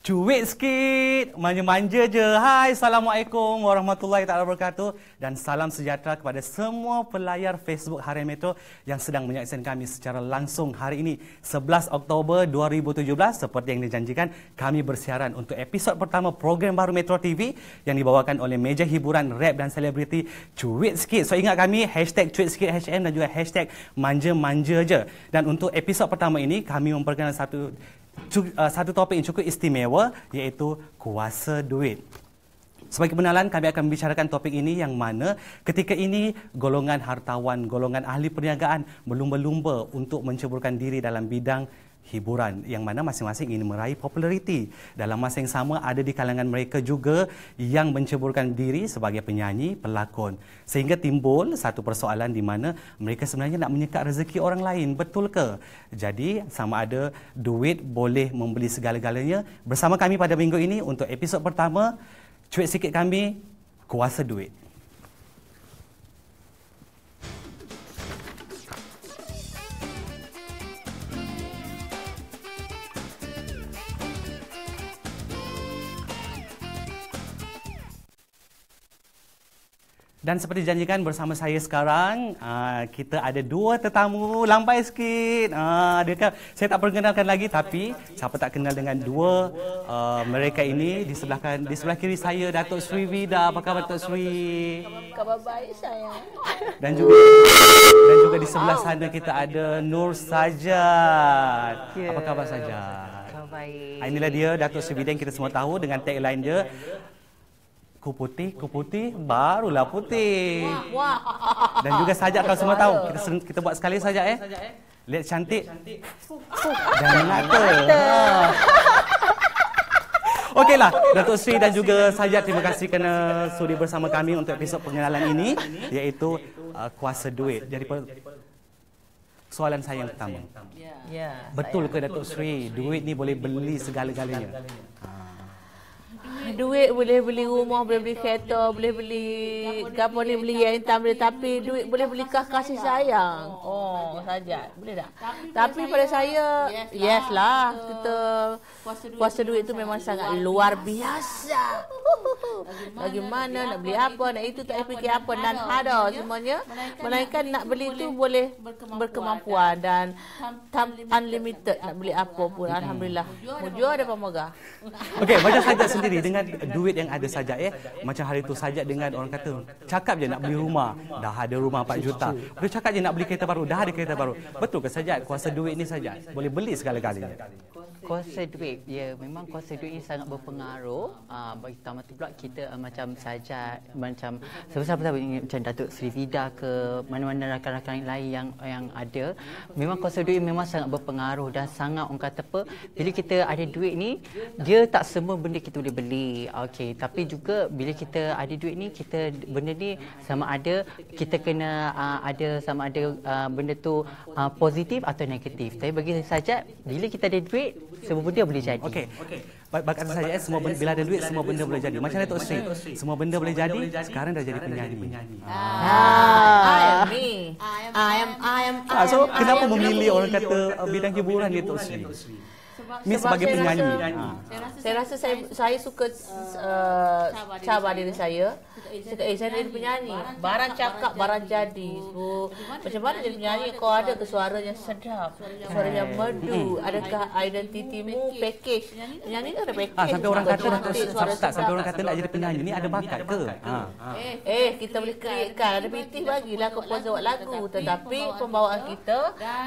Cuit sikit, manja-manja je. Hai, Assalamualaikum warahmatullahi taala wabarakatuh dan salam sejahtera kepada semua pelayar Facebook Harian Metro yang sedang menyaksikan kami secara langsung hari ini 11 Oktober 2017. Seperti yang dijanjikan, kami bersiaran untuk episod pertama program baru Metro TV yang dibawakan oleh meja hiburan rap dan selebriti Cuit Sikit. So ingat kami hashtag Cuit Sikit HM dan juga hashtag manja-manja je. Dan untuk episod pertama ini kami memperkenalkan satu topik yang cukup istimewa, iaitu kuasa duit. Sebagai penalan, kami akan membicarakan topik ini yang mana ketika ini golongan hartawan, golongan ahli perniagaan berlumba-lumba untuk menceburkan diri dalam bidang hiburan yang mana masing-masing ingin meraih populariti. Dalam masa yang sama, ada di kalangan mereka juga yang menceburkan diri sebagai penyanyi, pelakon. Sehingga timbul satu persoalan di mana mereka sebenarnya nak menyekat rezeki orang lain. Betul ke? Jadi, sama ada duit boleh membeli segala-galanya. Bersama kami pada minggu ini untuk episod pertama, Cuit Sikit kami, Kuasa Duit. Dan seperti dijanjikan bersama saya sekarang, kita ada dua tetamu. Lambai sikit. Saya tak perkenalkan lagi, tapi siapa tak kenal dengan dua mereka ini. Di sebelah kiri saya, Datuk Sri Vida. Apa khabar Datuk Sri? Khabar baik sayang. Dan juga di sebelah sana kita ada Nur Sajat. Apa khabar Sajat? Khabar baik. Inilah dia Datuk Sri Vida yang kita semua tahu dengan tagline dia, ku putih, barulah putih. Wah. Dan juga Sajat kalau semua tahu. Kita buat sekali saja Lihat cantik. Dan mata. Okeylah, Datuk Sri dan juga Sajat, terima kasih kerana sudi bersama kami untuk episod pengenalan ini, iaitu kuasa duit. Jadi soalan saya yang pertama. Betul ke Datuk Sri, duit ni boleh beli segala-galanya? Duit boleh beli rumah, boleh beli kereta, boleh beli apa ni, beli yang hitam boleh, tapi duit boleh belikah kasih sayang? Oh, saja. Boleh tak? Tapi pada saya, yes lah. Kita kuasa duit itu memang sangat luar biasa. Bagaimana nak beli apa, nak itu tak fikir apa, dan ada semuanya. Melainkan nak beli itu boleh berkemampuan dan unlimited nak beli apa pun. Alhamdulillah. Mujur ada pemegah. Okey, macam Sajat sendiri dengan duit yang ada Sajat macam hari tu Sajat dengan orang kata cakap je nak beli rumah, dah ada rumah 4 juta. Dia cakap je nak beli kereta baru, dah ada kereta baru. Betul ke Sajat kuasa duit ni Sajat boleh beli segala-galanya? Kuasa duit, ya memang kuasa duit ini sangat berpengaruh. Bagi pertama tu pula kita macam Sajat, macam siapa-siapa macam Datuk Sri Vida ke mana-mana rakan-rakan lain yang ada, memang kuasa duit memang sangat berpengaruh dan sangat orang kata apa, bila kita ada duit ni, dia tak semua benda kita boleh beli. Okey, tapi juga bila kita ada duit ni, kita benda ni sama ada kita kena ada sama ada benda tu positif atau negatif. Tapi bagi Sajat, bila kita ada duit, semua benda boleh jadi. Okey. Bagi saya semua benda, bila ada duit semua benda boleh jadi. Macam Datuk Sri, semua benda boleh jadi. Sekarang dah jadi penyanyi. I am. So kenapa memilih orang kata bidang hiburan ni Datuk Sri? Ni sebagai penyanyi. Saya rasa saya suka cabar diri saya. Saya jadi penyanyi. Barang cakap, barang jadi. So, macam mana jadi penyanyi? Kau ada ke suaranya sedap, suaranya merdu? Adakah identitimu package? Penyanyi kan ada package. Sampai orang kata nak jadi penyanyi ni ada bakat ke? Kita boleh createkan. Ada pitih bagilah komposer buat lagu. Tetapi pembawaan kita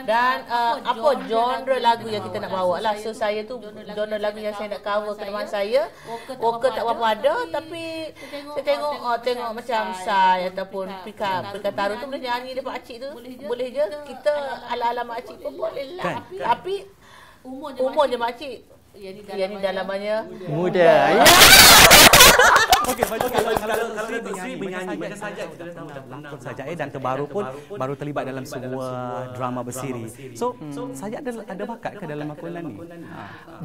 dan apa genre lagu yang kita nak bawa lah. So saya tu genre lagu yang saya nak cover ke teman saya, vocal tak berapa ada, tapi saya tengok macam Sai ataupun Pika Taru tu boleh nyanyi dia pakcik tu, boleh je. Kita ala-ala makcik pun boleh lah. Tapi umur je makcik, yang ni dalamannya Muda. Okey, kalau Sri menyanyi macam Sajat, kita tahu dah pelakon Sajat dan terbaru pun baru terlibat dalam sebuah drama bersiri. So Sajat ada bakat ke dalam lakonan ni?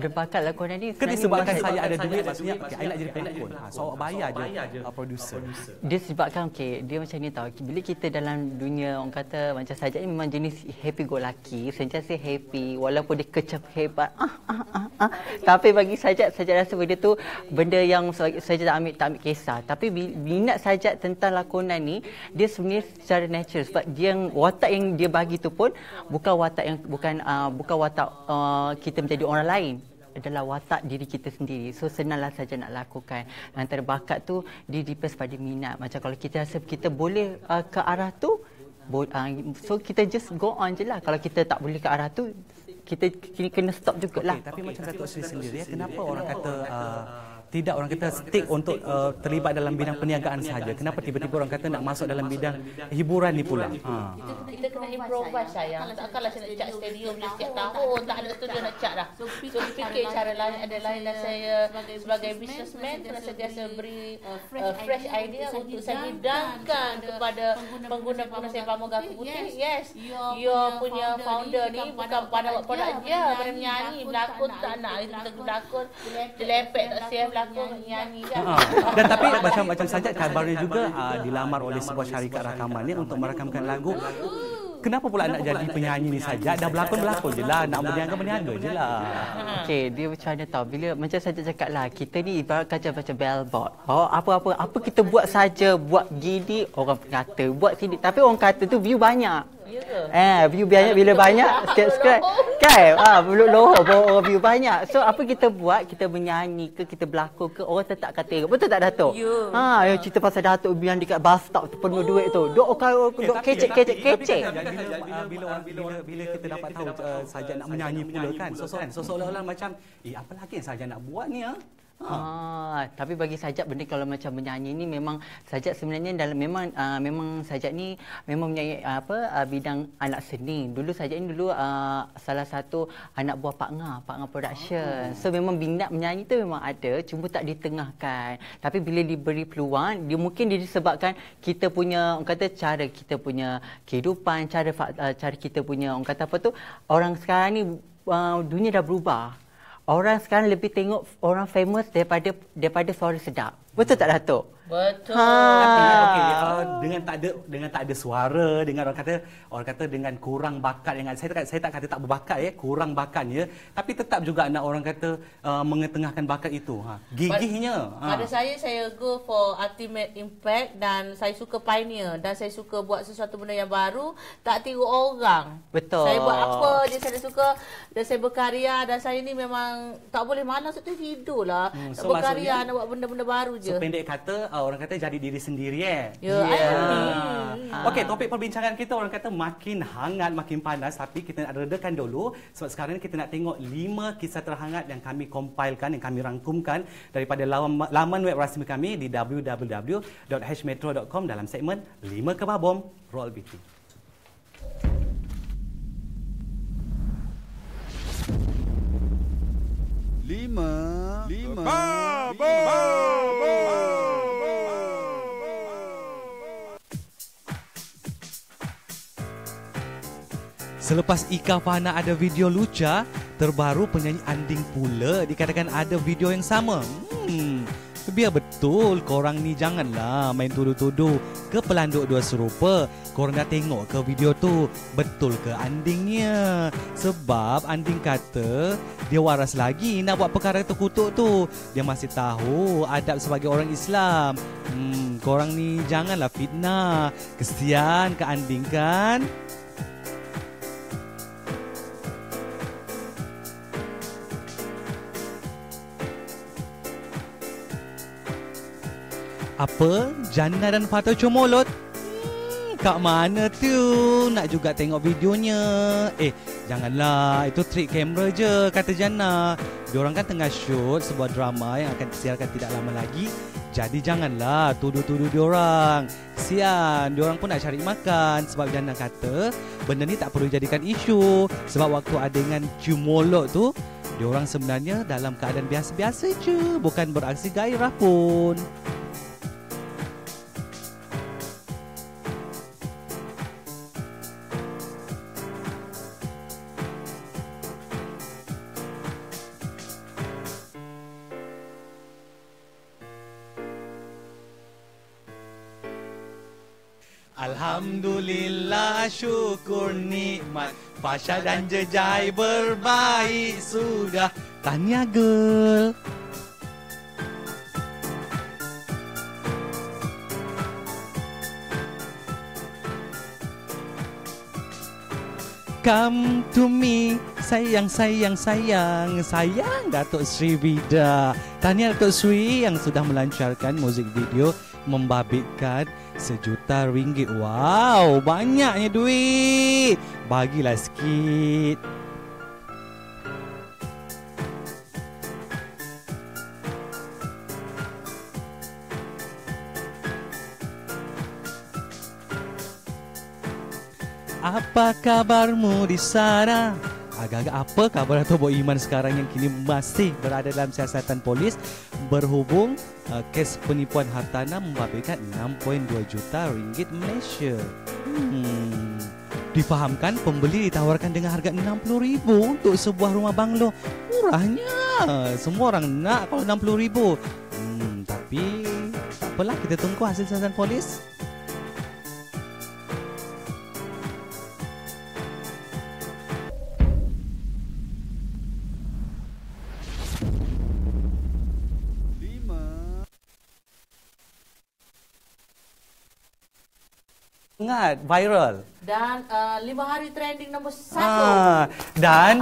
Dia bakat lakonan ni. Ke disebabkan saya ada duit, maksudnya I nak jadi pelakon. So awak bayar je producer. Dia sebabkan dia macam ni tahu. Bila kita dalam dunia orang kata macam Sajat ni memang jenis happy go lucky, sentiasa happy walaupun dia kecap hebat. Tapi bagi Sajat rasa benda tu benda yang Sajat tak ambil kisah. Tapi minat Sajat tentang lakonan ni, dia sebenarnya secara natural sebab dia yang watak yang dia bagi tu pun bukan watak kita menjadi orang lain, adalah watak diri kita sendiri. So senanglah saja nak lakukan. Antara bakat tu dia depends pada minat. Macam kalau kita rasa kita boleh ke arah tu, so kita just go on je lah. Kalau kita tak boleh ke arah tu, kita kena stop jugalah. Tapi macam Datuk Sri sendiri, kenapa orang kata tidak orang kata stick untuk terlibat dalam bidang perniagaan sahaja? Kenapa tiba-tiba orang kata nak masuk dalam bidang hiburan ni pula? Kita kena improvise sayang. Takkanlah saya nak cat stadium je setiap tahun. Tak ada studio nak cat dah. So fikir cara lain ada lain, dan saya sebagai businessman kena sentiasa beri fresh idea untuk saya hidangkan kepada pengguna-pengguna saya Pramoga Putih. Yes, your punya founder ni bukan pada buat produk je, pada menyanyi, berlakon tak nak. Kita berlakon, jelepek tak siap berlakon, nyanyi je. Dan tapi macam Sajat kabarnya juga dilamar oleh sebuah syarikat rakaman ni untuk merakamkan lagu. Kenapa pula nak jadi penyanyi ni saja? Dah berlakon je lah, nak berniaga je lah. Okey, dia macam mana tahu? Bila macam Sajat cakap lah, kita ni ibarat macam billboard. Apa kita buat saja, buat gini orang kata, buat sini. Tapi orang kata tu view banyak. View banyak, bila banyak subscribe kan, belum lohor orang view banyak. So apa kita buat, kita menyanyi ke, kita berlakon ke, orang tetap kata tengok. Betul tak Datuk? Yang cerita pasal Datuk yang dekat bus stop tu penuh duit tu, duk kecek. Bila kita dapat tahu Sajat nak menyanyi pula kan, seolah-olah macam apa lagi yang Sajat nak buat ni tapi bagi Sajat benda kalau macam menyanyi ni memang Sajat sebenarnya memang Sajat ni memang menyanyi bidang anak seni. Dulu Sajat ni salah satu anak buah Pak Ngah Production. So memang minat menyanyi tu memang ada, cuma tak ditengahkan. Tapi bila diberi peluang, dia mungkin disebabkan kita punya orang kata cara kita punya kehidupan, cara kita punya orang kata apa tu, orang sekarang ni dunia dah berubah. Orang sekarang lebih tengok orang famous daripada suara sedap. Betul tak Datuk? Betul. Tapi dengan tak ada suara, dengan orang kata dengan kurang bakat, dengan saya tak kata tak berbakat kurang bakatnya, tapi tetap juga nak orang kata mengetengahkan bakat itu. Gigihnya. Pada saya go for ultimate impact, dan saya suka pioneer, dan saya suka buat sesuatu benda yang baru, tak tiru orang. Betul. Saya buat apa je saya suka, dan saya berkarya, dan saya ni memang tak boleh malas untuk hidup lah. Nak berkarya, nak buat benda-benda baru je. So pendek kata, orang kata jadi diri sendiri Okey, topik perbincangan kita orang kata makin hangat, makin panas, tapi kita nak redakan dulu sebab sekarang ni kita nak tengok 5 kisah terhangat yang kami compilekan, yang kami rangkumkan daripada laman web rasmi kami di www.hmetro.com dalam segmen 5 Kebah Bom Roll BT. Selepas Ika Fahana ada video luca, terbaru penyanyi Anding pula dikatakan ada video yang sama. Biar betul, korang ni janganlah main tuduh-tuduh ke pelanduk dua serupa. Korang dah tengok ke video tu? Betul ke Andingnya? Sebab Anding kata dia waras lagi nak buat perkara terkutuk tu. Dia masih tahu adab sebagai orang Islam. Korang ni janganlah fitnah. Kesian ke Anding kan? Apa? Jannah dan Fatah comolot? Kat mana tu? Nak juga tengok videonya. Janganlah. Itu trik kamera je, kata Jannah. Diorang kan tengah shoot sebuah drama yang akan disiarkan tidak lama lagi. Jadi janganlah tuduh-tuduh diorang. Kesian, diorang pun nak cari makan. Sebab Jannah kata benda ni tak perlu jadikan isu. Sebab waktu adegan cumolot tu, diorang sebenarnya dalam keadaan biasa-biasa je, bukan beraksi gairah pun. Alhamdulillah, syukur nikmat, Fasha dan Jejai berbaik sudah. Tahniah girl. Come to me, sayang, sayang, sayang, sayang Datuk Sri Vida. Tahniah Datuk Sri yang sudah melancarkan muzik video membabitkan RM1 juta. Wow, banyaknya duit. Bagilah sikit. Apa kabarmu di sana? Agak-agak apa kabar Dato' Boh Iman sekarang yang kini masih berada dalam siasatan polis berhubung kes penipuan hartanah membabitkan RM6.2 juta Malaysia. Difahamkan pembeli ditawarkan dengan harga RM60,000 untuk sebuah rumah banglo. Murahnya. Semua orang nak kalau RM60,000. Tapi tak apalah, kita tunggu hasil siasatan polis. Ingat, viral. Dan 5 hari trending nombor 1. Dan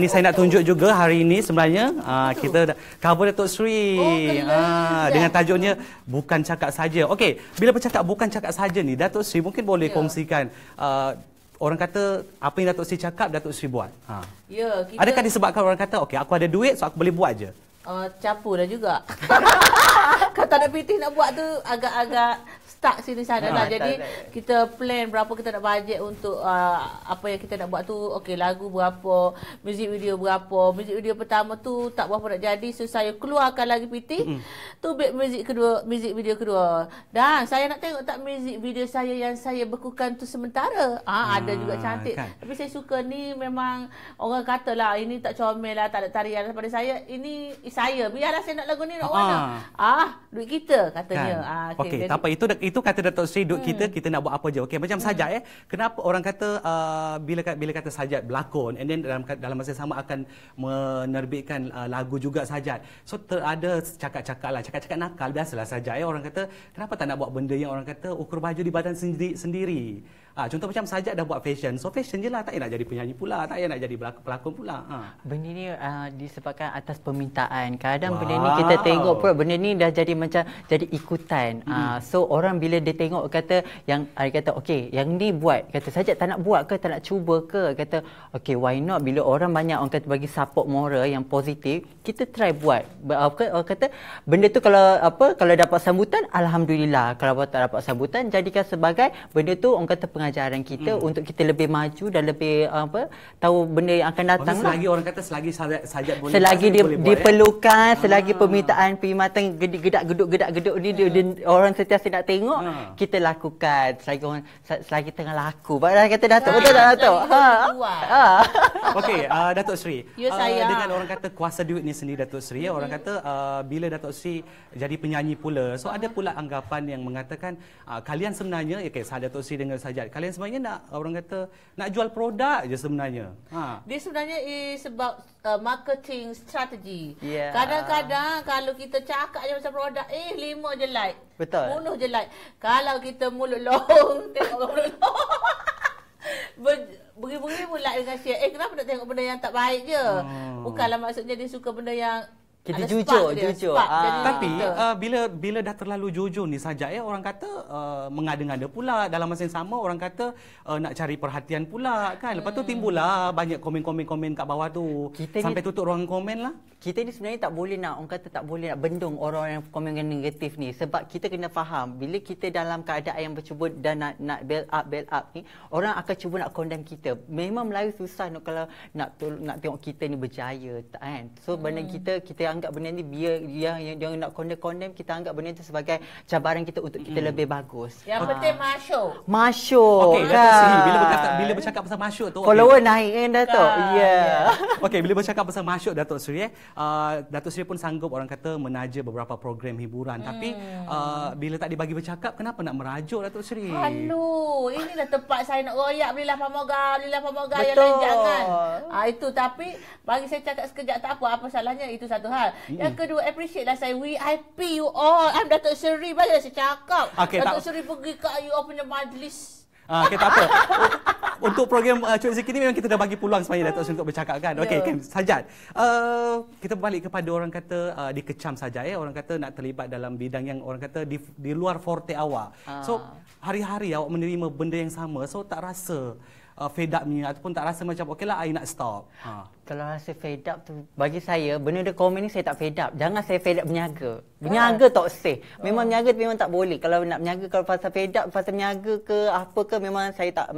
ni saya nak tunjuk juga hari ini sebenarnya kita cover Datuk Sri. Dengan tajuknya Bukan Cakap Saja. Okey, bila bercakap bukan cakap saja ni, Datuk Sri mungkin boleh kongsikan orang kata apa yang Datuk Sri cakap, Datuk Sri buat. Ya, kita... Adakah disebabkan orang kata okey, aku ada duit so aku boleh buat je? Capu dah juga. Kata nak PT nak buat tu agak-agak stuck sini sana lah. Jadi kita plan berapa kita nak bajet untuk apa yang kita nak buat tu. Okey, lagu berapa, music video berapa. Music video pertama tu tak berapa nak jadi, so saya keluarkan lagi PT. Tu music video kedua. Dan saya nak tengok tak music video saya yang saya bekukan tu sementara. Ada juga cantik. Kan. Tapi saya suka ni, memang orang kata lah ini tak comel lah, tak ada tarian pada saya. Ini saya, biarlah saya nak lagu ni nak mana. Duit kita katanya. Kan. Okey, tak apa, itu kata Datuk Sri, duit kita nak buat apa je. Okey, macam Sajat kenapa orang kata bila kata Sajat berlakon and then dalam masa yang sama akan menerbitkan lagu juga Sajat. So ada cakap-cakap nakal biasalah Sajat orang kata kenapa tak nak buat benda yang orang kata ukur baju di badan sendiri. Contoh macam Sajat dah buat fashion. So fashion je lah, tak payah nak jadi penyanyi pula, tak payah nak jadi pelakon pula. Benda ni disebabkan atas permintaan. Kadang benda ni kita tengok pula benda ni dah jadi macam jadi ikutan. So orang bila dia tengok kata yang kata okey, yang ni buat, kata Sajat tak nak buat ke, tak nak cuba ke, kata okey, why not, bila orang banyak orang kata bagi support moral yang positif, kita try buat. Orang kata benda tu kalau dapat sambutan, alhamdulillah. Kalau tak dapat sambutan, jadikan sebagai benda tu orang kata pengajaran kita untuk kita lebih maju dan lebih tahu benda yang akan datang. Selagi orang kata selagi Sajat boleh, selagi dia diperlukan, selagi permintaan perkhidmatan gedak-geduk ni dia orang sentiasa nak tengok, kita lakukan. Selagi tengah laku. Baiklah kata Datuk, betul tak Datuk? Okey, Datuk Sri. Saya. Dengan orang kata kuasa duit ni sendiri Datuk Sri, orang kata bila Datuk Sri jadi penyanyi pula, so ada pula anggapan yang mengatakan kalian sebenarnya Datuk Sri dengan Sajat, kalian sebenarnya nak orang kata nak jual produk je sebenarnya. Dia sebenarnya is about marketing strategy. Yeah. Kadang-kadang kalau kita cakap je pasal produk, 5 je like. Betul. 10 je like. Kalau kita mulut long, tengok mulut long. Beri-beri like dengan share. Kenapa nak tengok benda yang tak baik je? Bukanlah maksudnya dia suka benda yang kita jujur. Tapi bila dah terlalu jujur ni saja orang kata mengada-ngada pula, dalam masa yang sama orang kata nak cari perhatian pula kan. Lepas tu timbullah banyak komen kat bawah tu. Sampai tutup ruang komen lah. Kita ni sebenarnya tak boleh nak, orang kata tak boleh nak bendung orang yang komen negatif ni, sebab kita kena faham bila kita dalam keadaan yang bercuba dan nak build up ni, orang akan cuba nak condemn kita. Memang Melayu susah kalau nak tengok kita ni berjaya kan. So benda kita dia anggap benda ni yang nak condemn, kita anggap benda itu sebagai cabaran kita untuk kita lebih bagus. Yang penting Masyuk. Okey, Datuk Sri, bila bercakap pasal masyuk tu, follower naik kan Datuk? Ya. Okey, bila bercakap pasal masyuk Datuk Sri, Datuk Sri pun sanggup orang kata menaja beberapa program hiburan. Tapi bila tak dibagi bercakap, kenapa nak merajuk Datuk Sri? Aduh, inilah tempat saya nak royak, belilah pamoga yang lain jangan. Itu, tapi bagi saya cakap sekejap tak apa salahnya, itu satu hal. Yang kedua, appreciate lah saya VIP you all. I'm Datuk Seri, bagilah saya cakap. Datuk Seri pergi ke you all punya majlis. Okay, tak apa. Untuk program Cuit Zikir ni memang kita dah bagi peluang sebenarnya Datuk Seri untuk bercakap kan. Okey, Sajat. Kita balik kepada orang kata dikecam saja orang kata nak terlibat dalam bidang yang orang kata di luar forte awak. So hari-hari awak menerima benda yang sama, so tak rasa fed up-nya ataupun tak rasa macam okeylah I nak stop. Kalau rasa fed up tu, bagi saya benda dia komen ni saya tak fed up. Jangan saya fed up berniaga. Berniaga tak safe. Memang berniaga memang tak boleh. Kalau nak berniaga, kalau pasal fed up, pasal berniaga ke apa ke, memang saya tak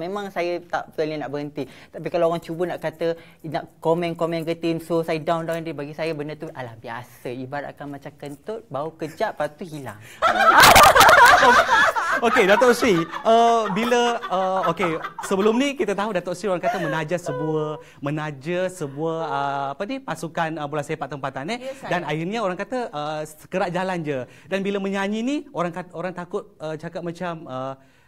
boleh nak berhenti. Tapi kalau orang cuba nak kata nak komen getin, so saya down dia, bagi saya benda tu alah biasa. Ibaratkan macam kentut, bau kejap lepas tu hilang. Okey, Datuk Sri, sebelum ni kita tahu Datuk Sri orang kata menaja sebuah pasukan bola sepak tempatan dan akhirnya orang kata sekerak jalan je. Dan bila menyanyi ni orang takut cakap macam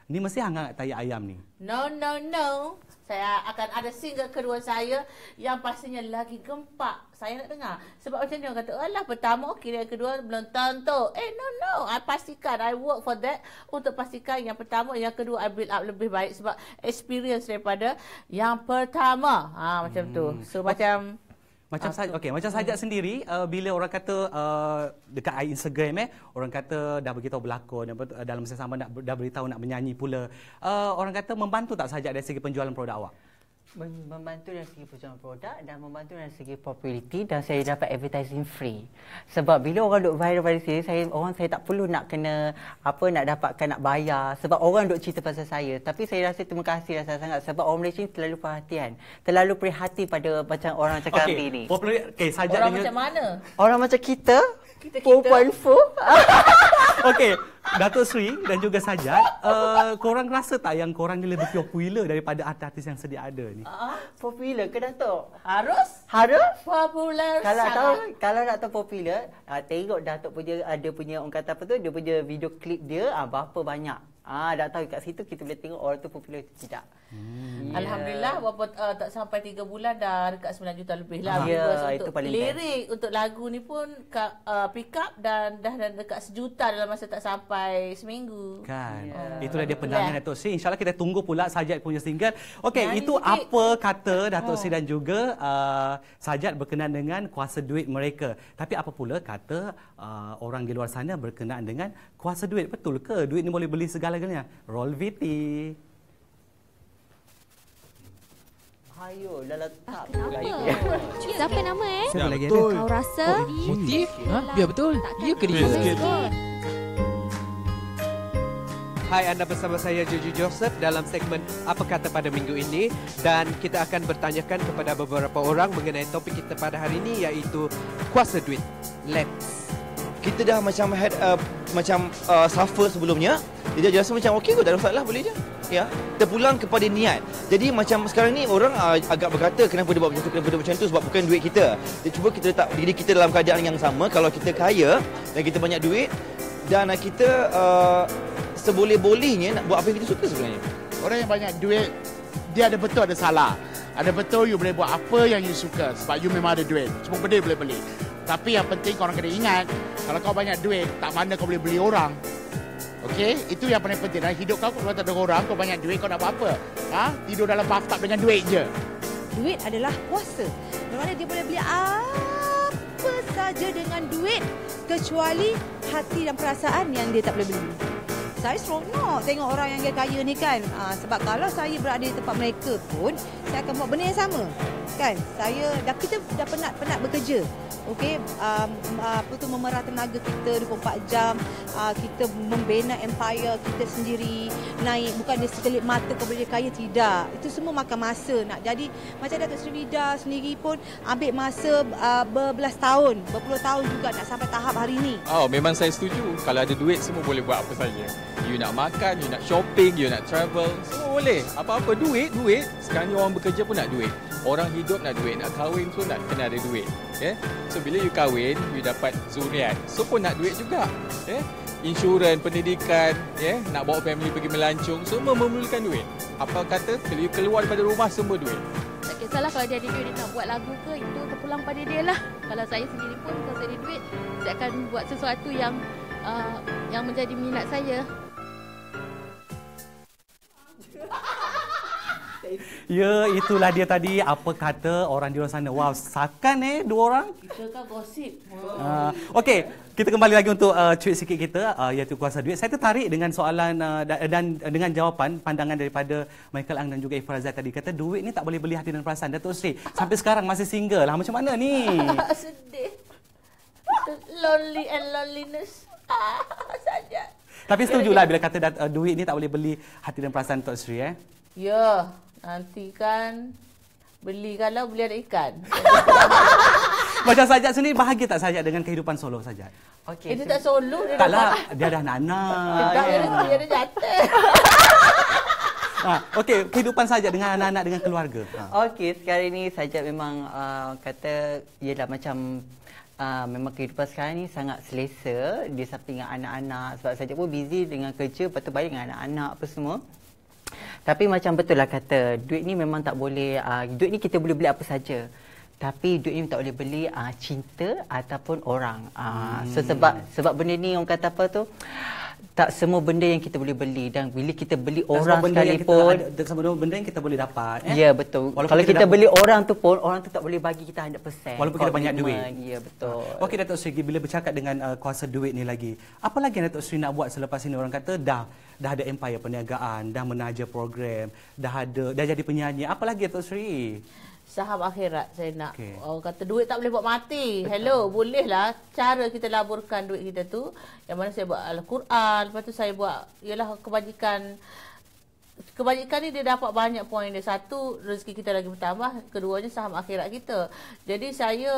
ni mesti hangat tai ayam ni. No. Saya akan ada single kedua saya yang pastinya lagi gempak. Saya nak dengar. Sebab macam ni orang kata, alah pertama okey, yang kedua belum tentu. No. I pastikan, I work for that untuk pastikan yang pertama, yang kedua I build up lebih baik sebab experience daripada yang pertama. Macam tu. So macam Sajat sendiri bila orang kata dekat Instagram orang kata dah beritahu berlakon dalam masa sama dah beritahu nak menyanyi pula, orang kata membantu tak Sajat dari segi penjualan produk awak? Membantu dari segi penjualan produk dan membantu dari segi populariti, dan saya dapat advertising free. Sebab bila orang duk viral pada sini, saya tak perlu nak kena nak bayar sebab orang duk cerita pasal saya. Tapi saya rasa terima kasih sangat sebab orang Malaysia ni terlalu perhatian, terlalu prihatin pada macam orang cakap ni. Sajat orang macam mana? Orang macam kita 4.4. Okey, Datuk Sri dan juga Sajat, korang rasa tak yang korang ni lebih popular daripada artis-artis yang sedia ada ni? Popular ke Datuk? Harus popular. Kalau nak tahu popular, tengok Datuk punya orang kata apa tu, dia punya video klip dia berapa banyak. Dah tahu kat situ kita boleh tengok orang tu popular atau tidak. Alhamdulillah, tak sampai 3 bulan dah dekat 9 juta lebih lah. Itu paling lirik untuk lagu ni pun pick up dan dah dekat 1 juta dalam masa tak sampai seminggu. Kan. Itulah dia pendangan Datuk Sri. InsyaAllah kita tunggu pula Sajat punya single. Okey, itu apa kata Datuk Sri dan juga Sajat berkenaan dengan kuasa duit mereka. Tapi apa pula kata orang di luar sana berkenaan dengan kuasa duit? Betul ke duit ni boleh beli segala-galanya? Roll VT. Ayo, dah letak. Siapa nama Betul. Kau rasa? Motif? Biar betul. Ya ke dia? Hai, anda bersama saya Jojo Joseph dalam segmen Apa Kata pada minggu ini, dan kita akan bertanyakan kepada beberapa orang mengenai topik kita pada hari ini, iaitu kuasa duit. Let's. Kita dah macam suffer sebelumnya. Dia dah rasa macam okey kot, tak ada masalah, boleh je. Ya, kita pulang kepada niat. Jadi macam sekarang ni orang agak berkata kenapa dia buat macam tu, kenapa dia macam tu, sebab bukan duit kita. Dia cuba kita letak diri kita dalam keadaan yang sama. Kalau kita kaya dan kita banyak duit dan kita seboleh-bolehnya nak buat apa yang kita suka sebenarnya. Orang yang banyak duit, dia ada betul ada salah. Ada betul you boleh buat apa yang you suka sebab you memang ada duit. Semua benda boleh beli. Tapi yang penting korang kena ingat, kalau kau banyak duit, tak mana kau boleh beli orang. Okey, itu yang paling penting. Dalam hidup kau, kalau tak ada orang, kau banyak duit, kau nak buat apa? Tidur dalam bathtub dengan duit je. Duit adalah kuasa. Bermakna dia boleh beli apa saja dengan duit kecuali hati dan perasaan yang dia tak boleh beli. Saya seronok tengok orang yang kaya ni kan. Sebab kalau saya berada di tempat mereka pun, saya akan buat benda yang sama. kan. Kita dah penat bekerja. Okey, memerah tenaga kita 24 jam, kita membina empire kita sendiri, naik, bukan dia sekelip mata kau boleh kaya, tidak. Itu semua makan masa nak jadi. Macam Datuk Seri Vida sendiri pun ambil masa berpuluh tahun juga nak sampai tahap hari ini. Oh, memang saya setuju. Kalau ada duit semua boleh buat apa saja. You nak makan, you nak shopping, you nak travel, semua boleh. Apa-apa duit. Sekarang ni orang bekerja pun nak duit. Orang hidup nak duit, nak kahwin pun nak kena ada duit. So bila you kahwin, you dapat zuriat. So pun nak duit juga. Insurans, pendidikan, nak bawa family pergi melancong, semua memerlukan duit. Apa kata, kalau you keluar daripada rumah semua duit. Tak kisahlah kalau dia ada duit dia nak buat lagu ke, itu terpulang pada dia lah. Kalau saya sendiri pun kalau saya ada duit, saya akan buat sesuatu yang menjadi minat saya. Ya, itulah dia tadi apa kata orang di luar sana. Wow, sakan dua orang. Kita kan gosip. Okey, kita kembali lagi untuk cuit sikit kita iaitu kuasa duit. Saya tertarik dengan soalan dan dengan jawapan pandangan daripada Michael Ang dan juga Ifrazat tadi. Kata duit ni tak boleh beli hati dan perasaan. Datuk Seri sampai sekarang masih single lah. Macam mana ni? Sedih. Lonely and loneliness. Saja. Tapi setujulah bila kata duit ni tak boleh beli hati dan perasaan Datuk Seri Ya, nanti kan belikanlah beli ada ikan. Macam Sajat sendiri bahagia tak Sajat dengan kehidupan solo Sajat? Dia tak solo, dia taklah, dia dah anak-anak. Dia dah jatuh. Okey, kehidupan Sajat dengan anak-anak, dengan keluarga. Okey, sekarang ni Sajat memang kata ialah macam memang kehidupan sekarang ni sangat selesa di samping dengan anak-anak. Sebab Sajat pun busy dengan kerja, lepas tu balik dengan anak-anak apa semua. Tapi macam betul lah kata, duit ni memang tak boleh, duit ni kita boleh beli apa saja. Tapi duit ni tak boleh beli cinta ataupun orang. So sebab benda ni orang kata apa tu, tak semua benda yang kita boleh beli, dan bila kita beli orang sekalipun, semua benda yang kita boleh dapat. Ya, betul. Walaupun kalau kita beli orang tu pun, orang tu tak boleh bagi kita 100%. Walaupun kita banyak duit. Ya, betul. Okey Datuk Seri, bila bercakap dengan kuasa duit ni lagi, apa lagi yang Datuk Seri nak buat selepas ini? Orang kata dah ada empire perniagaan, dah menaja program, dah jadi penyanyi. Apa lagi Datuk Seri? Saham akhirat saya nak. Orang kata duit tak boleh buat mati. Hello, bolehlah cara kita laburkan duit kita tu. Yang mana saya buat Al-Quran, lepas tu saya buat ialah kebajikan. Kebajikan ni dia dapat banyak poin dia. Satu, rezeki kita lagi bertambah. Keduanya, saham akhirat kita. Jadi saya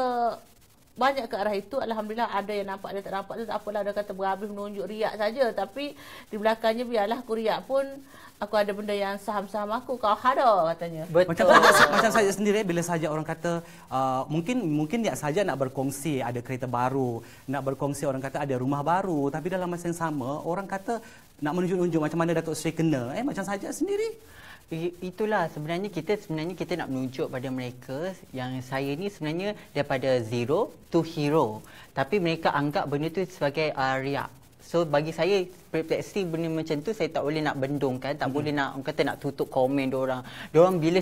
banyak ke arah itu. Alhamdulillah, ada yang nampak, ada tak nampak tu tak apalah. Dia kata berhabis menunjuk riak saja. Tapi di belakangnya biarlah aku riak pun, aku ada benda yang saham-saham aku, kau ada katanya. Betul. Macam saya sendiri bila saja orang kata mungkin dia saja nak berkongsi ada kereta baru, nak berkongsi orang kata ada rumah baru, tapi dalam masa yang sama orang kata nak menunjuk-nunjuk macam mana Datuk Seri kena. Macam saja sendiri. Itulah sebenarnya kita nak menunjuk pada mereka yang saya ni sebenarnya daripada zero to hero. Tapi mereka anggap benda tu sebagai riak. So bagi saya refleksi benda macam tu saya tak boleh nak bendungkan, tak boleh nak orang kata nak tutup komen diorang. Diorang bila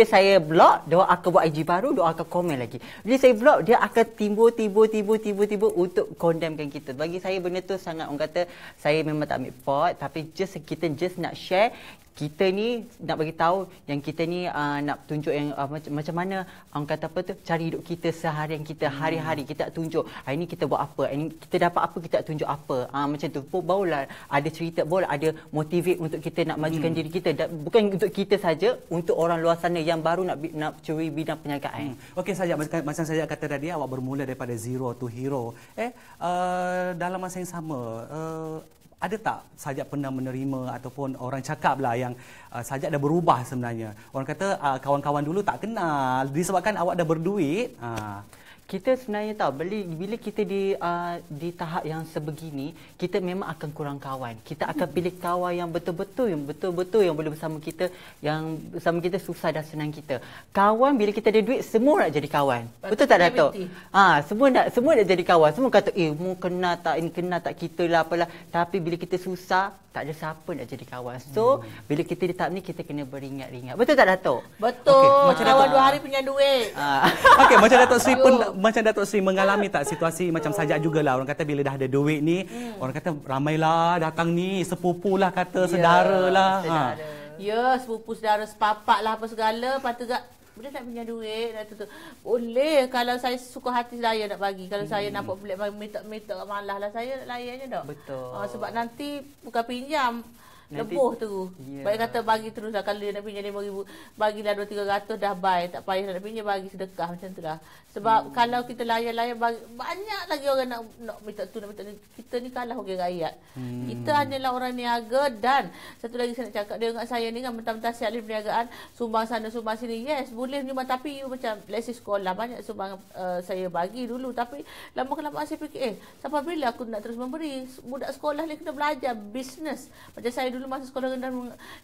saya block, diorang akan buat IG baru, diorang akan komen lagi. Bila saya block, dia akan timbul untuk condemnkan kita. Bagi saya benda tu sangat orang kata saya memang tak ambil pot, tapi kita nak share. Kita ni nak bagi tahu yang kita ni nak tunjuk yang macam mana orang kata apa tu, cari hidup kita seharian kita, hari-hari kita tunjuk hari ni kita buat apa, hari ni kita dapat apa, kita tunjuk apa. Macam tu barulah ada cerita, barulah ada motivate untuk kita nak majukan diri kita, bukan untuk kita saja, untuk orang luar sana yang baru nak curi bidang perniagaan. Okey saja, macam saya kata tadi, awak bermula daripada zero to hero. Dalam masa yang sama, ada tak Sajat pernah menerima ataupun orang cakaplah yang Sajat dah berubah sebenarnya? Orang kata kawan-kawan dulu tak kenal disebabkan awak dah berduit. Kita sebenarnya tahu bila kita di tahap yang sebegini, kita memang akan kurang kawan. Kita akan pilih kawan yang betul-betul yang boleh bersama kita, yang bersama kita susah dan senang kita. Kawan bila kita ada duit semua nak jadi kawan. Betul tak Datuk? Semua nak jadi kawan. Semua kata mu kenal tak kita lah apalah. Tapi bila kita susah, tak ada siapa nak jadi kawan. So, bila kita di tahap ni kita kena beringat-ingat. Betul tak Datuk? Betul. Macam kawan 2 hari punya duit. Okey, macam Datuk Seri pun macam Datuk Seri mengalami tak situasi macam Sajat jugalah. Orang kata bila dah ada duit ni, orang kata ramailah datang ni, sepupu lah kata, saudara lah. Ya, sepupu, saudara, sepapak lah apa segala. Lepas tu boleh tak pinjam duit? Datuk tu, boleh kalau saya suka hati saya nak bagi. Kalau saya nampak pelik minta malah lah saya nak layannya tak. Betul. Sebab nanti bukan pinjam. Lebuh tu. Baik kata bagi terus lah. Kalau dia nak pinjam RM5,000, bagilah 200-300 dah buy. Tak payah nak pinjam, bagi sedekah macam tu lah. Sebab kalau kita layan-layan, banyak lagi orang nak minta tu, nak minta ni. Kita ni kalah orang rakyat. Kita hanyalah orang niaga. Dan satu lagi saya nak cakap, dia dengan saya ni kan mentang-mentang si ahli perniagaan, sumbang sana, sumbang sini. Yes, boleh nyumbang. Tapi you macam, let's say sekolah, banyak sumbang saya bagi dulu. Tapi lama-kelamaan saya fikir, sampai bila aku nak terus memberi? Budak sekolah ni kena belajar bisnes. Macam saya dulu masa sekolah rendah,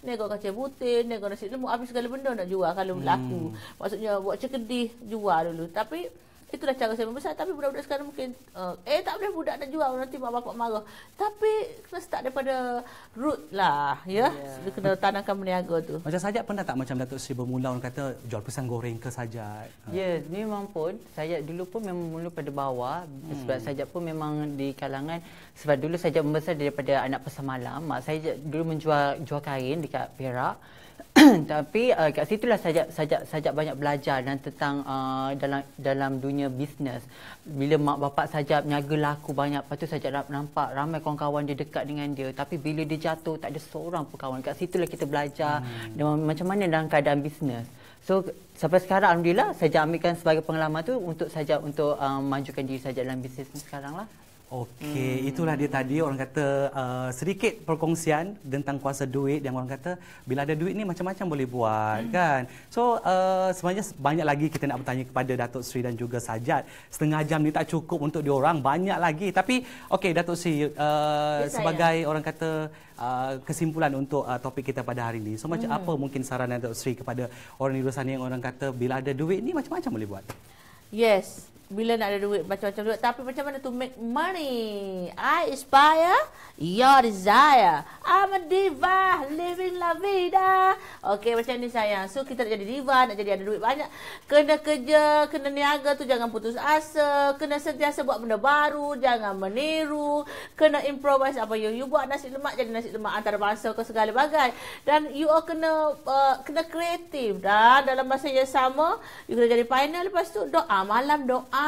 nego kacang putih, nego nasi lemak, habis segala benda nak jual kalau berlaku. Maksudnya buat cekedih, jual dulu. Tapi itulah cara saya membesar. Tapi budak-budak sekarang mungkin tak boleh budak nak jual, nanti mak bapak marah. Tapi kena start daripada root lah, ya. Dia kena tanamkan berniaga tu. Macam Sajat pernah tak macam Datuk Seri bermula orang kata jual pisang goreng ke Sajat? Ya, memang pun Sajat dulu pun memang mula pada bawah. Sebab Sajat pun memang di kalangan, sebab dulu Sajat membesar daripada anak pasar malam. Mak saya dulu jual kain dekat Perak. Tapi kat situlah Sajat banyak belajar dan tentang dalam dunia bisnes. Bila mak bapak Sajat niaga laku banyak, lepas tu Sajat nampak ramai kawan-kawan dia dekat dengan dia. Tapi bila dia jatuh, tak ada seorang pun kawan. Kat situlah kita belajar macam mana dalam keadaan bisnes. So sampai sekarang alhamdulillah Sajat ambilkan sebagai pengalaman tu untuk Sajat untuk majukan diri Sajat dalam bisnes ni sekarang lah. Okey, itulah dia tadi orang kata sedikit perkongsian tentang kuasa duit yang orang kata bila ada duit ni macam-macam boleh buat kan. So sebenarnya banyak lagi kita nak bertanya kepada Datuk Seri dan juga Sajat. Setengah jam ni tak cukup untuk diorang, banyak lagi. Tapi okey Datuk Seri sebagai orang kata kesimpulan untuk topik kita pada hari ini. So macam apa mungkin saran Datuk Seri kepada orang di luar sana yang orang kata bila ada duit ni macam-macam boleh buat? Yes. Bila nak ada duit, macam-macam duit. Tapi macam mana to make money? I inspire your desire. I'm a diva, living la vida. Okey, macam ni sayang. So, kita nak jadi diva, nak jadi ada duit banyak. Kena kerja, kena niaga tu jangan putus asa. Kena sentiasa buat benda baru, jangan meniru. Kena improvise apa you buat nasi lemak, jadi nasi lemak antarabangsa ke segala bagai. Dan you all kena kreatif. Dan dalam masa yang sama, you kena jadi pioneer. Lepas tu, doa malam, doa,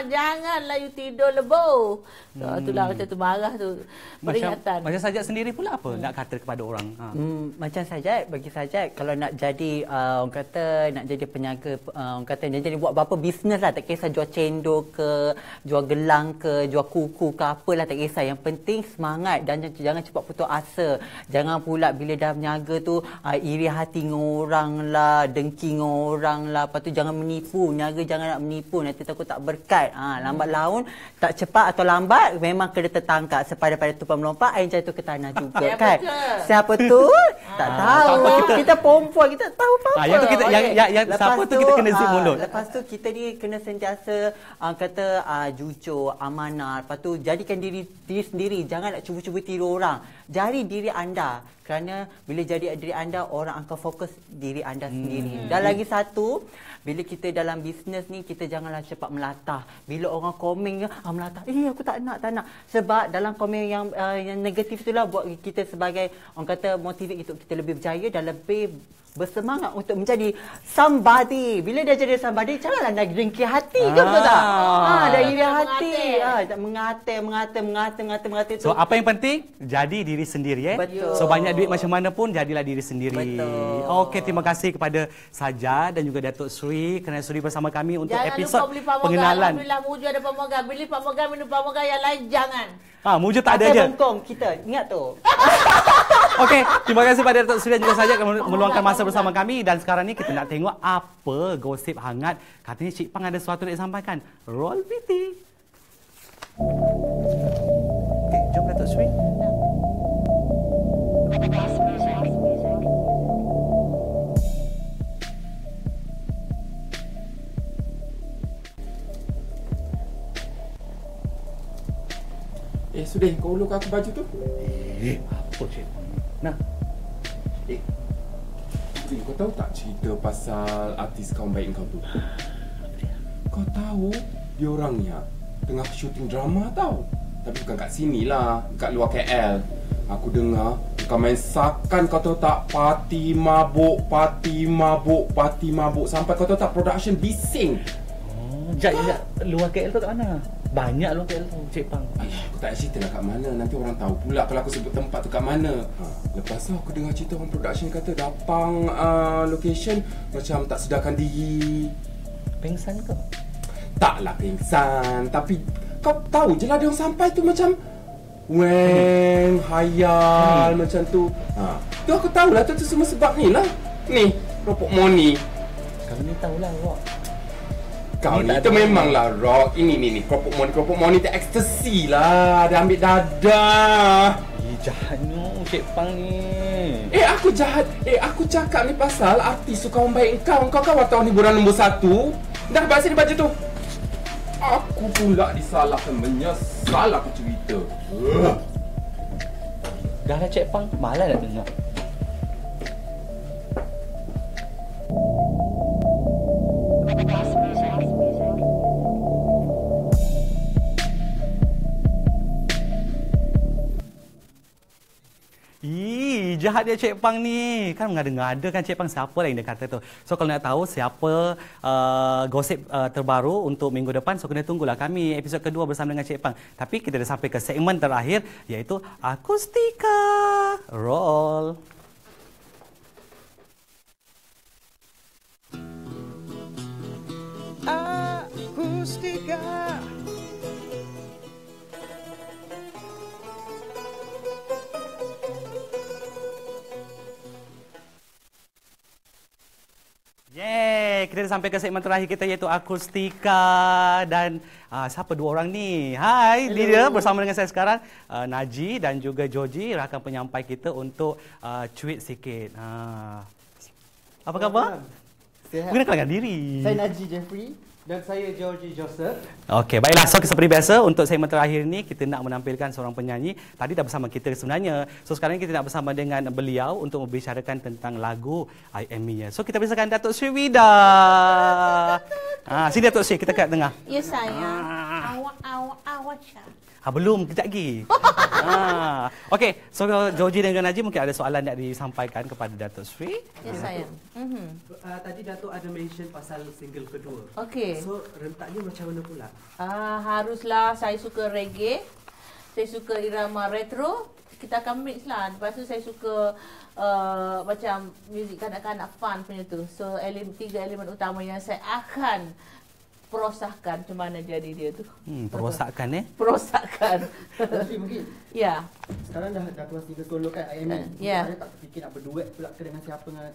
janganlah you tidur lebo. Itulah macam tu marah tu. Peringatan. Macam Sajat sendiri pula apa nak kata kepada orang? Macam Sajat, bagi Sajat kalau nak jadi orang kata nak jadi peniaga, orang kata nak jadi buat apa bisnes lah, tak kisah jual cendol ke, jual gelang ke, jual kuku ke apalah, tak kisah. Yang penting semangat dan jangan cepat putus asa. Jangan pula bila dah berniaga tu iri hati dengan orang lah, dengki dengan orang lah. Lepas tu jangan menipu, niaga jangan nak menipu, nanti takut tak berkat. Lambat laun, tak cepat atau lambat memang kena tertangkap. Sepada tumpang melompat, air jatuh ke tanah juga kan. Siapa tu? Tak tahu. Kita perempuan, kita tahu apa-apa. Yang tu kita yang siapa tu kita kena zip mulut. Lepas tu kita ni kena sentiasa kata jujur, amanah. Lepas tu jadikan diri sendiri, jangan nak cuba-cuba tiru orang. Jari diri anda. Kerana bila jadi diri anda, orang akan fokus diri anda sendiri. Dan lagi satu, bila kita dalam bisnes ni, kita janganlah cepat melatah. Bila orang komen, melatah, aku tak nak. Sebab dalam komen yang negatif itulah buat kita sebagai, orang kata, motivate untuk kita lebih berjaya dan lebih bersemangat untuk menjadi somebody. Bila dia jadi somebody, janganlah nak dengki hati ke betul tak? Dah iri hati. Mengata. So apa yang penting? Jadi diri sendiri. Betul. So banyak duit macam mana pun, jadilah diri sendiri. Betul. Okey, terima kasih kepada Sajat dan juga Datuk Seri kerana sudi bersama kami untuk episod lupa beli Pamoga. pengenalan. Alhamdulillah Muju ada Pamoga. Beli Pamoga, minum Pamoga, yang lain jangan. Muju tak ada je. Bengkong kita, ingat tu. Okey, terima kasih kepada Datuk Seri dan juga Sajat kerana meluangkan masa bersama kami. Dan sekarang ni kita nak tengok apa gosip hangat. Katanya Cik Pang ada sesuatu nak disampaikan. Roll VT. Okey, jom Datuk Seri. Sudah, kau ulurkan aku baju tu. Apa Cik? Nah. Kau tahu tak cerita pasal artis kawan baik kau tu? Kau tahu dia orangnya tengah syuting drama tau. Tapi bukan kat sini lah, kat luar KL. Aku dengar Kau main sakan, kau tahu tak? Parti mabuk sampai kau tahu tak production bising. Jap, luar KL tu kat mana? Banyak luar KL tu, Cik Pang. Aku tak nak cerita lah kat mana. Nanti orang tahu pula kalau aku sebut tempat tu kat mana. Lepas tu aku dengar cerita orang production kata datang location macam tak sedarkan diri. Pengsan ke? Taklah pengsan. Tapi kau tahu je lah dia orang sampai tu macam weng, hayal macam tu. Tu aku tahulah tu semua sebab ni lah. Ni, keropok Moni. Kau ni tahulah Rock. Kau ni tu memanglah Rock. Ini keropok Moni tu ekstasi lah. Dia ambil dadah. Jahatnya Cik Pang ni. Aku jahat. Aku cakap ni pasal artis suka orang baik kau. Kau kan wartawan hiburan nombor 1. Dah baca sini baca tu. Aku pula disalahkan, menyesal aku cerita. Dah lah Cik Pang, malas nak dengar. Jahat dia Cik Pang ni. Kan ngada-ngada kan Cik Pang siapa lah yang dia kata tu. So kalau nak tahu siapa gosip terbaru untuk minggu depan, so kena tunggulah kami episod kedua bersama dengan Cik Pang. Tapi kita dah sampai ke segmen terakhir iaitu Akustika. Roll. Akustika. Kita dah sampai ke segmen terakhir kita iaitu Akustika. Dan siapa dua orang ni? Hai, Lydia bersama dengan saya sekarang, Naji dan juga Georgie, rakan penyampai kita untuk cuit sikit. Apa khabar? Sihat. Kenalkan diri. Saya Naji Jeffrey. Dan saya Georgie Joseph. Okey, baiklah. So seperti biasa untuk segmen terakhir ni kita nak menampilkan seorang penyanyi. Tadi dah bersama kita sebenarnya. So sekarang kita nak bersama dengan beliau untuk membicarakan tentang lagu I Am Me. So kita bersamakan Datuk Sri Vida. Sini Datuk Sri, kita kat tengah. Ya sayang. Awak. Belum, kejap lagi. Okey, so Georgie dan Najib mungkin ada soalan nak disampaikan kepada Datuk Sri. Ya sayang. Tadi Datuk ada mention pasal single kedua. Okey. So rentaknya macam mana pula? Haruslah saya suka reggae. Saya suka irama retro. Kita akan mix lah. Lepas tu saya suka macam muzik kanak-kanak fun punya tu. So 3 elemen utama yang saya akan perosakkan macam mana jadi dia tu. Perosakkan Perosakkan. Mungkin. Ya. Sekarang dah keluar single solo kan, I Am Me. Ya. Ada tak fikir nak berduet pula ke dengan siapa dengan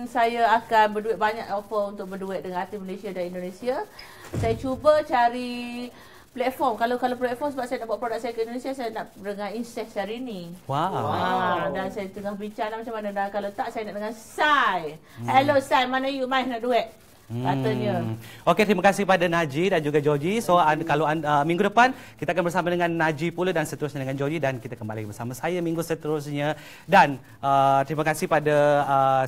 saya akan berduet, banyak offer untuk berduet dengan artis Malaysia dan Indonesia. Saya cuba cari platform. Kalau platform sebab saya nak buat produk saya ke Indonesia, saya nak dengan Incest hari ni. Wow. Dan saya tengah bincang macam mana. Dan kalau tak, saya nak dengan Sai. Hello Sai, mana you mai nak duet? Katanya. Okey, terima kasih pada Naji dan juga Georgie. So kalau minggu depan kita akan bersama dengan Naji pula dan seterusnya dengan Georgie, dan kita kembali bersama saya minggu seterusnya. Dan terima kasih pada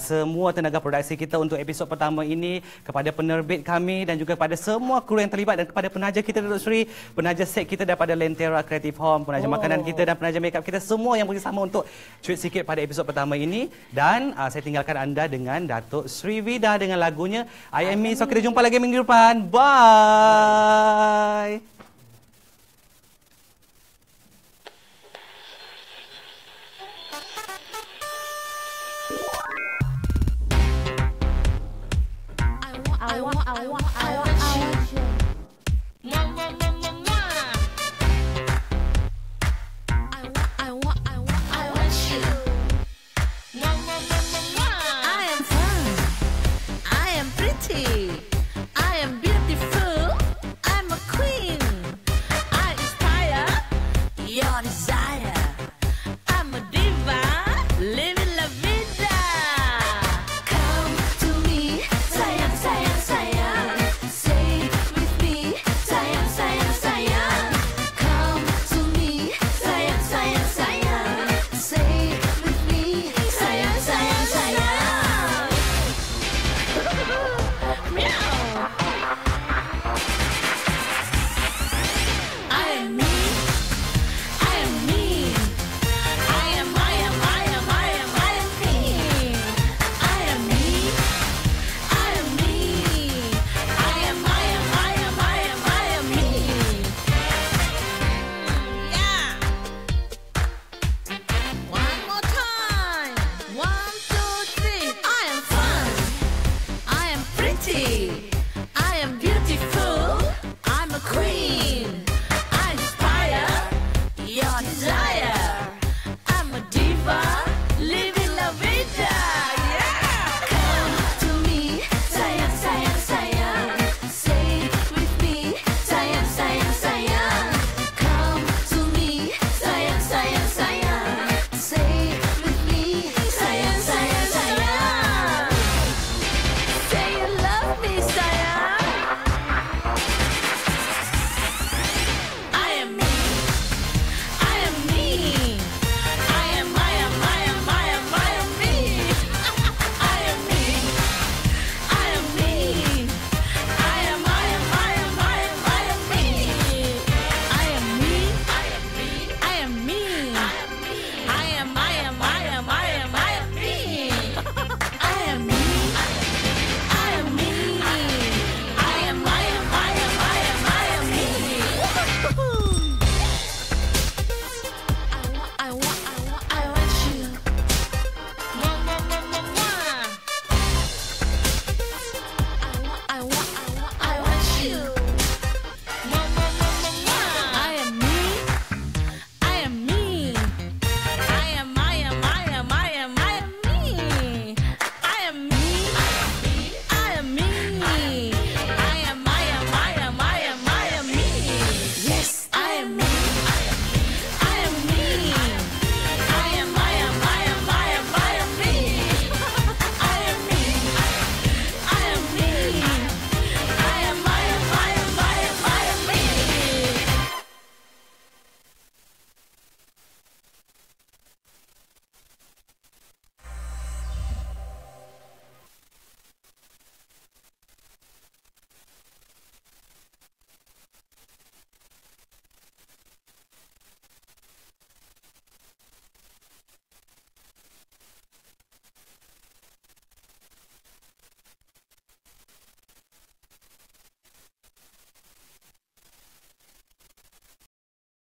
semua tenaga produksi kita untuk episod pertama ini, kepada penerbit kami dan juga kepada semua kru yang terlibat, dan kepada penaja kita Datuk Sri, penaja set kita daripada Lentera Creative Home, penaja makanan kita dan penaja makeup kita, semua yang bersama untuk cuit sikit pada episod pertama ini. Dan saya tinggalkan anda dengan Datuk Sri Vida dengan lagunya I Am Me. So kita jumpa lagi minggu depan. Bye.